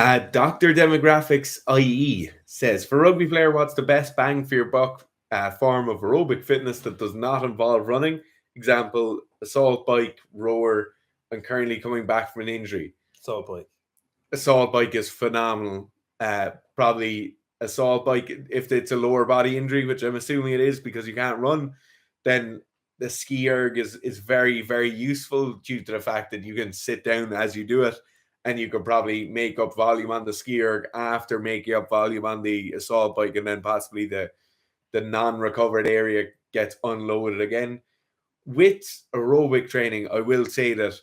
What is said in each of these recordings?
Dr. Demographics IE says, for rugby player, what's the best bang for your buck form of aerobic fitness that does not involve running? Example, assault bike, rower, and currently coming back from an injury. Assault bike. Assault bike is phenomenal. Probably assault bike, if it's a lower body injury, which I'm assuming it is because you can't run, then the ski erg is very, very useful due to the fact that you can sit down as you do it, and you could probably make up volume on the ski erg after making up volume on the assault bike, and then possibly the non-recovered area gets unloaded again. With aerobic training, I will say that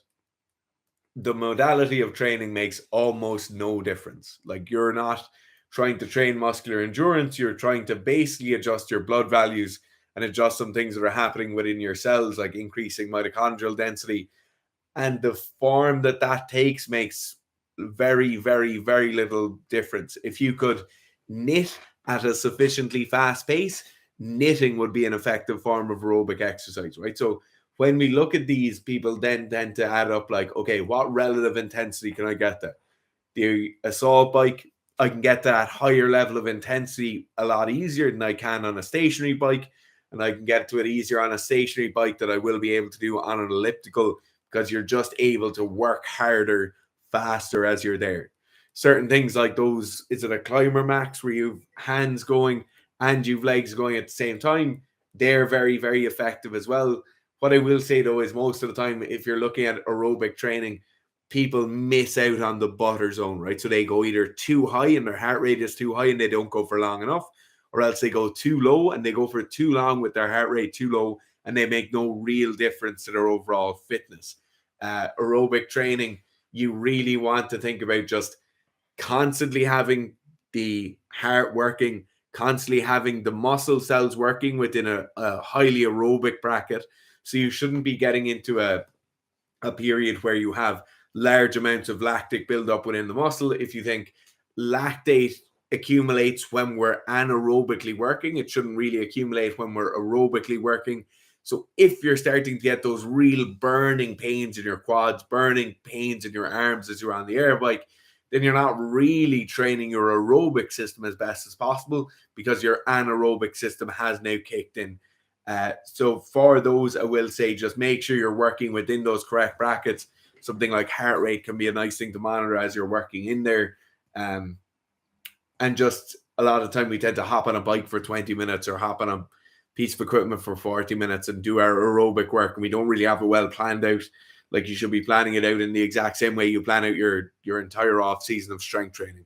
the modality of training makes almost no difference. Like, you're not trying to train muscular endurance, you're trying to basically adjust your blood values and adjust some things that are happening within your cells, like increasing mitochondrial density. And the form that that takes makes very, very, very little difference. If you could knit at a sufficiently fast pace, knitting would be an effective form of aerobic exercise, right? So when we look at these, people then tend to add up like, okay, what relative intensity can I get to? The assault bike, I can get that higher level of intensity a lot easier than I can on a stationary bike. And I can get to it easier on a stationary bike that I will be able to do on an elliptical, because you're just able to work harder, faster as you're there. Certain things like those, is it a climber max where you've hands going and you've legs going at the same time? They're very, very effective as well. What I will say though is, most of the time, if you're looking at aerobic training, people miss out on the butter zone, right? So they go either too high and their heart rate is too high and they don't go for long enough, or else they go too low and they go for too long with their heart rate too low, and they make no real difference to their overall fitness. Aerobic training, you really want to think about just constantly having the heart working, constantly having the muscle cells working within a highly aerobic bracket. So you shouldn't be getting into a period where you have large amounts of lactic buildup within the muscle. If you think lactate accumulates when we're anaerobically working, it shouldn't really accumulate when we're aerobically working. So if you're starting to get those real burning pains in your quads, burning pains in your arms as you're on the air bike, then you're not really training your aerobic system as best as possible, because your anaerobic system has now kicked in. So for those, I will say, just make sure you're working within those correct brackets. Something like heart rate can be a nice thing to monitor as you're working in there. And just a lot of time we tend to hop on a bike for 20 minutes or hop on a piece of equipment for 40 minutes and do our aerobic work, and we don't really have it well planned out. Like, you should be planning it out in the exact same way you plan out your entire off season of strength training.